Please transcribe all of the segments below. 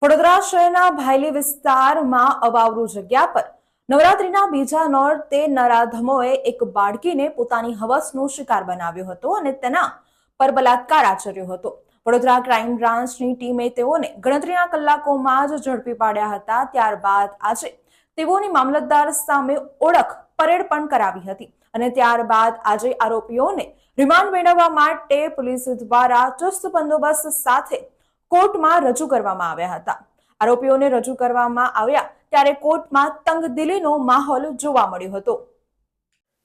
વડોદરા શહેરના ભાયલી વિસ્તારમાં અવાવરૂ જગ્યા પર નવરાત્રીના બીજા નોરતે નરાધમોએ એક બાળકીને પોતાની હવસનો શિકાર બનાવ્યો હતો અને તેના પર બલાત્કાર આચર્યો હતો। વડોદરા ક્રાઇમ બ્રાન્ચની ટીમે તેઓને ગણતરીના કલાકોમાં જ ઝડપી પાડ્યા હતા। ત્યારબાદ આજે તેઓની મામલતદાર સામે ઓળખ પરેડ પણ કરાવી હતી અને ત્યારબાદ આજે આરોપીઓને રિમાન્ડ મેળવવા માટે પોલીસ દ્વારા ચુસ્ત બંદોબસ્ત સાથે કોર્ટમાં રજૂ કરવામાં આવ્યા હતા। આરોપીઓને રજૂ કરવામાં આવ્યા ત્યારે કોર્ટમાં તંગદિલીનો માહોલ જોવા મળ્યો હતો।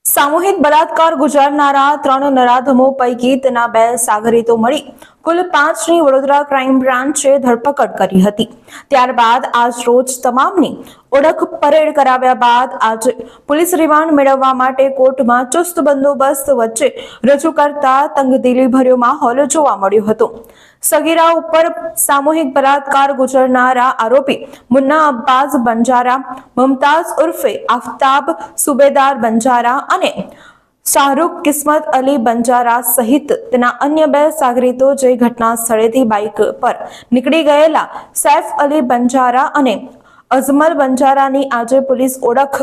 સામૂહિક બળાત્કાર ગુજારનારા 3 નરાધમો પૈકી તેના 2 સાગરીતો મળી કુલ 5ની વડોદરા ક્રાઇમ બ્રાન્ચે ધરપકડ કરી હતી। ત્યારબાદ આજ રોજ તમામની ઓળખ પરેડ કરાવ્યા બાદ આજે પોલીસ રિમાન્ડ મેળવવા માટે કોર્ટમાં ચુસ્ત બંદોબસ્ત વચ્ચે રજૂ કરતા તંગદિલીભર્યો માહોલ જોવા મળ્યો હતો। સગીરા ઉપર સામૂહિક બળાત્કાર ગુજારનારા આરોપી મુન્ના અબ્બાસ બંજારા, મુમતાઝ ઉર્ફે આફતાબ સુબેદાર બંજારા અને શાહરુખ કિસ્મત અલી બંજારા સહિત તેના અન્ય 2 સાગરીતો જે ઘટના સ્થળેથી બાઇક પર નીકળી ગયેલા સૈફ અલી બંજારા અને અઝમલ બંજારાની આજે પોલીસ ઓળખ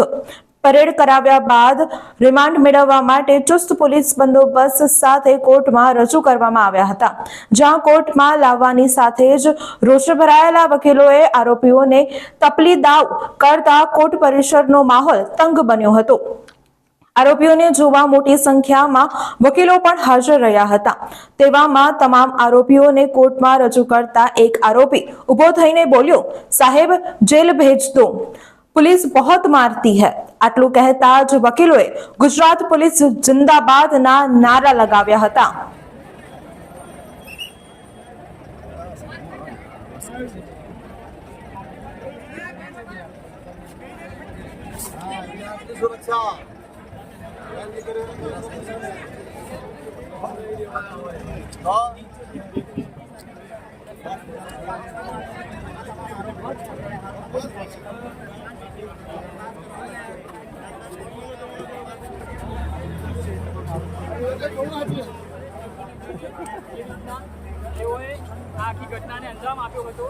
પરેડ કરાવ્યા બાદ રિમાન્ડ મેળવવા માટે ચુસ્ત પોલીસ બંદોબસ્ત સાથે કોર્ટમાં રજૂ કરવામાં આવ્યા હતા। જ્યાં કોર્ટમાં લાવવાની સાથે જ રોષે ભરાયેલા વકીલોએ આરોપીઓને તપલી દાવ કરતા કોર્ટ પરિસરનો માહોલ તંગ બન્યો હતો। આરોપીઓને જોવા મોટી સંખ્યામાં વકીલો પણ હાજર રહ્યા હતા। તેવામાં તમામ આરોપીઓને કોર્ટમાં રજૂ કરતા એક આરોપી ઊભો થઈને બોલ્યો, સાહેબ જેલ ભેજ દો, पुलिस बहुत मारती है। आटलू कहता ज वकीलोए गुजरात पुलिस जिंदाबाद ना नारा लगाव्या हता। આખી ઘટનાને અંજામ આપ્યો હતો।